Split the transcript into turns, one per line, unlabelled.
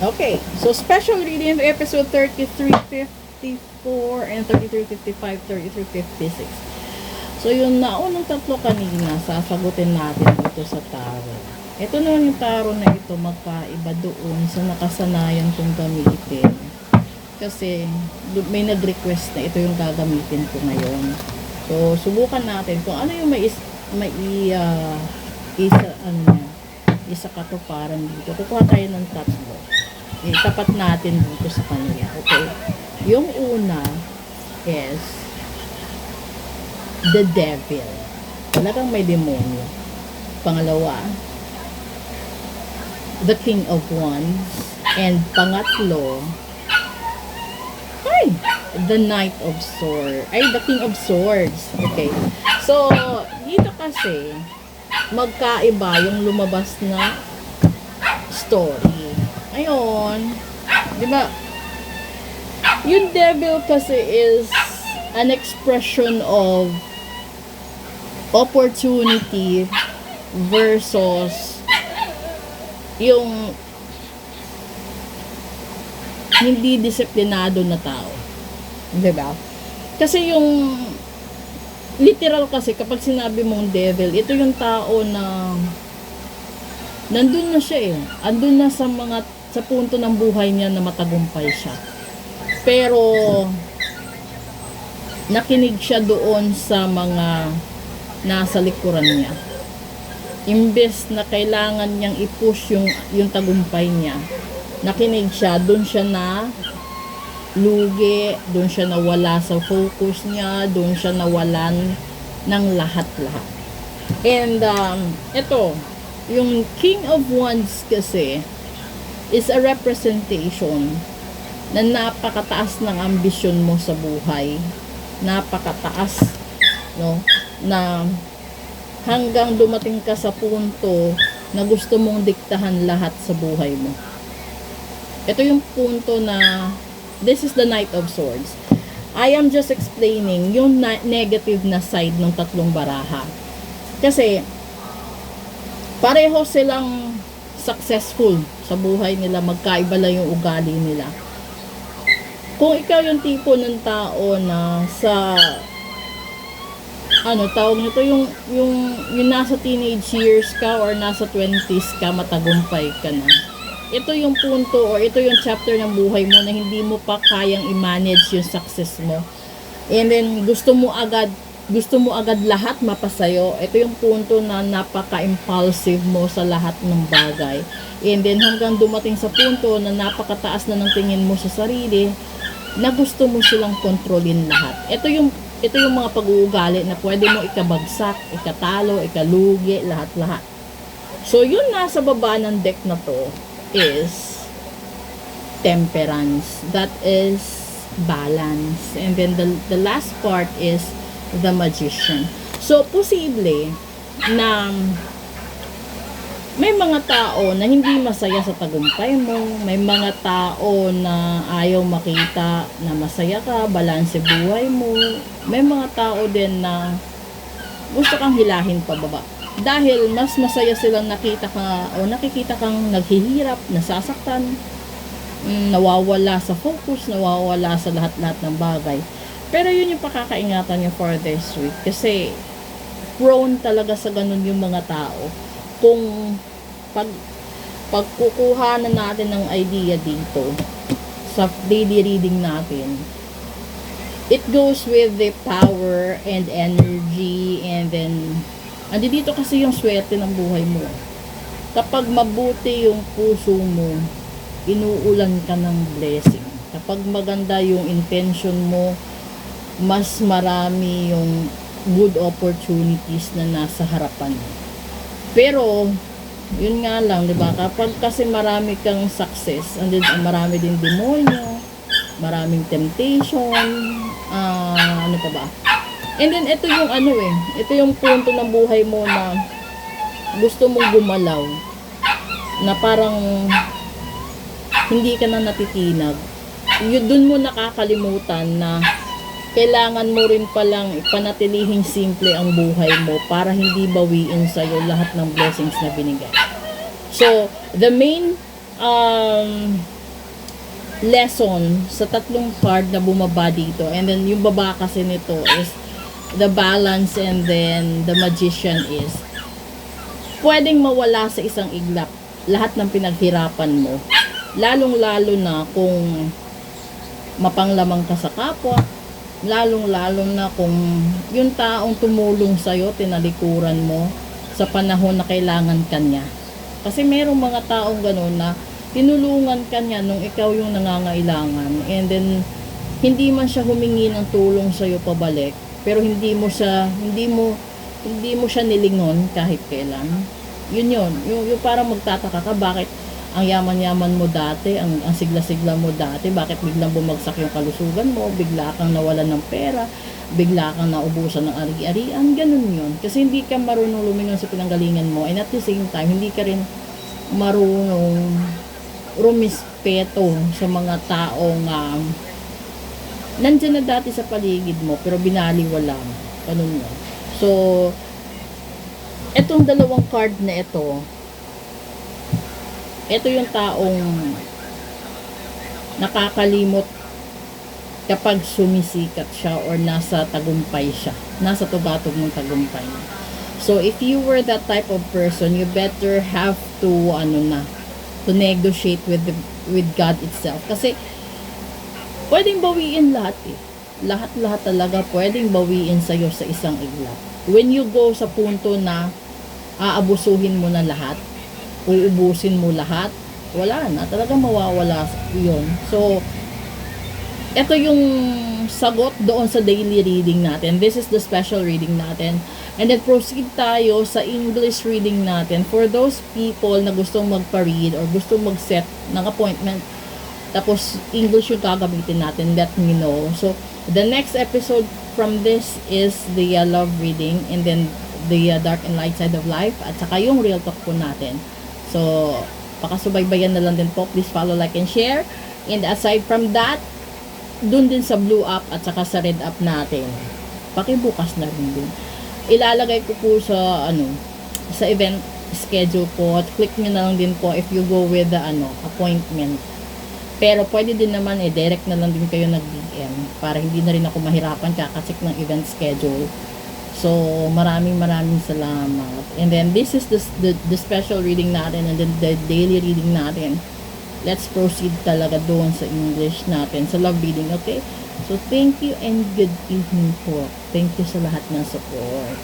Okay, so special reading of episode 3354 and 3355, 3356. So yung naunang tatlo kanina, sasagutin natin dito sa tarot. Ito naman yung tarot na ito, magkaiba doon sa nakasanayan kong gamitin. Kasi may nag-request na ito yung gagamitin ko ngayon. So subukan natin kung ano yung isa katuparan dito. Kukuha tayo ng tatlo. Itapat natin dito sa kanila. Okay? Yung una is the devil. Talagang may demonyo. Pangalawa, the king of wands. And pangatlo, the knight of swords. The king of swords. Okay. So, dito kasi, magkaiba yung lumabas na story. Ayun, di ba? Yung devil kasi is an expression of opportunity versus yung hindi disiplinado na tao. Di ba? Kasi yung literal kasi kapag sinabi mong devil, ito yung tao na nandun na siya andun na sa punto ng buhay niya na matagumpay siya. Pero nakinig siya doon sa mga nasa likuran niya. Imbes na kailangan niyang i-push yung tagumpay niya, nakinig siya, doon siya na lugi, doon siya nawala sa focus niya, doon siya nawalan ng lahat-lahat. And ito, yung king of wands kasi is a representation na napakataas ng ambisyon mo sa buhay. Napakataas, no? Na hanggang dumating ka sa punto na gusto mong diktahan lahat sa buhay mo. Ito yung punto na this is the knight of swords. I am just explaining yung negative na side ng tatlong baraha. Kasi pareho silang successful sa buhay nila, magkaiba lang yung ugali nila. Kung ikaw yung tipo ng tao na sa tawag nito, yung nasa teenage years ka or nasa 20s ka, matagumpay ka na. Ito yung punto or ito yung chapter ng buhay mo na hindi mo pa kayang i-manage yung success mo. And then gusto mo agad lahat mapasayo. Ito yung punto na napaka-impulsive mo sa lahat ng bagay. And then hanggang dumating sa punto na napakataas na ng tingin mo sa sarili na gusto mo silang kontrolin lahat. Ito yung mga pag-uugali na pwede mo ikabagsak, ikatalo, ikalugi, lahat-lahat. So yun nasa baba ng deck na to is temperance. That is balance. And then the last part is the magician. So, posible na may mga tao na hindi masaya sa tagumpay mo, may mga tao na ayaw makita na masaya ka, balanse buhay mo, may mga tao din na gusto kang hilahin pababa. Dahil mas masaya silang nakikita kang naghihirap, nasasaktan, nawawala sa focus, nawawala sa lahat-lahat ng bagay. Pero yun yung pakakaingatan niyo for this week. Kasi prone talaga sa ganun yung mga tao. Kung pagkukuha na natin ng idea dito sa daily reading natin, it goes with the power and energy, and then andito kasi yung swerte ng buhay mo. Kapag mabuti yung puso mo, inuulan ka ng blessing. Kapag maganda yung intention mo, mas marami yung good opportunities na nasa harapan. Pero yun nga lang, di ba? Kapag kasi marami kang success, and then marami din demonyo, maraming temptation, ano pa ba? And then ito yung ito yung punto ng buhay mo na gusto mong gumalaw, na parang hindi ka na natitinag. Doon mo nakakalimutan na kailangan mo rin palang ipanatilihin simple ang buhay mo para hindi bawiin sa'yo lahat ng blessings na binigay. So, the main lesson sa tatlong card na bumaba dito. And then yung baba kasi nito is the balance, and then the magician is pwedeng mawala sa isang iglap lahat ng pinaghirapan mo. Lalong-lalo na kung mapanglamang ka sa kapwa, lalong-lalo na kung yung taong tumulong sa'yo, tinalikuran mo sa panahon na kailangan kanya. Kasi merong mga taong gano'n na tinulungan kanya nung ikaw yung nangangailangan, and then hindi man siya humingi ng tulong sa'yo pabalik, pero hindi mo siya nilingon kahit kailan. Yung parang magtataka ka, bakit ang yaman-yaman mo dati, ang sigla-sigla mo dati, bakit biglang bumagsak yung kalusugan mo, bigla kang nawalan ng pera, bigla kang naubusan ng ari-arian, ganun yun. Kasi hindi ka marunong lumingon sa pinanggalingan mo, and at the same time, hindi ka rin marunong rumispeto sa mga taong nandyan na dati sa paligid mo, pero binaliwala mo. Ganun yun. So, etong dalawang card na ito yung taong nakakalimot kapag sumisikat siya or nasa tagumpay siya, nasa tugatog ng tagumpay. So if you were that type of person, you better have to to negotiate with God itself, kasi pwedeng bawiin lahat eh. Lahat talaga pwedeng bawiin sa'yo sa isang iglap. When you go sa punto na aabusuhin mo na lahat, uubusin mo lahat, wala na, talaga mawawala yun. So, ito yung sagot doon sa daily reading natin. This is the special reading natin. And then proceed tayo sa English reading natin for those people na gustong magpa-read or gustong mag-set ng appointment. Tapos English yung gagamitin natin, let me know. So, the next episode from this is the love reading, and then the dark and light side of life, at saka yung real talk po natin. So, pakasubaybayan na lang din po. Please follow, like, and share. And aside from that, dun din sa blue up at saka sa red up natin, pakibukas na rin din. Ilalagay ko po sa sa event schedule po, at click nyo na lang din po if you go with the appointment. Pero pwede din naman direct na lang din kayo nag-DM para hindi na rin ako mahirapan kakasik ng event schedule. So, maraming salamat. And then, this is the special reading natin, and then the daily reading natin. Let's proceed talaga doon sa English natin, sa love reading, okay? So, thank you and good evening po. Thank you sa lahat ng support.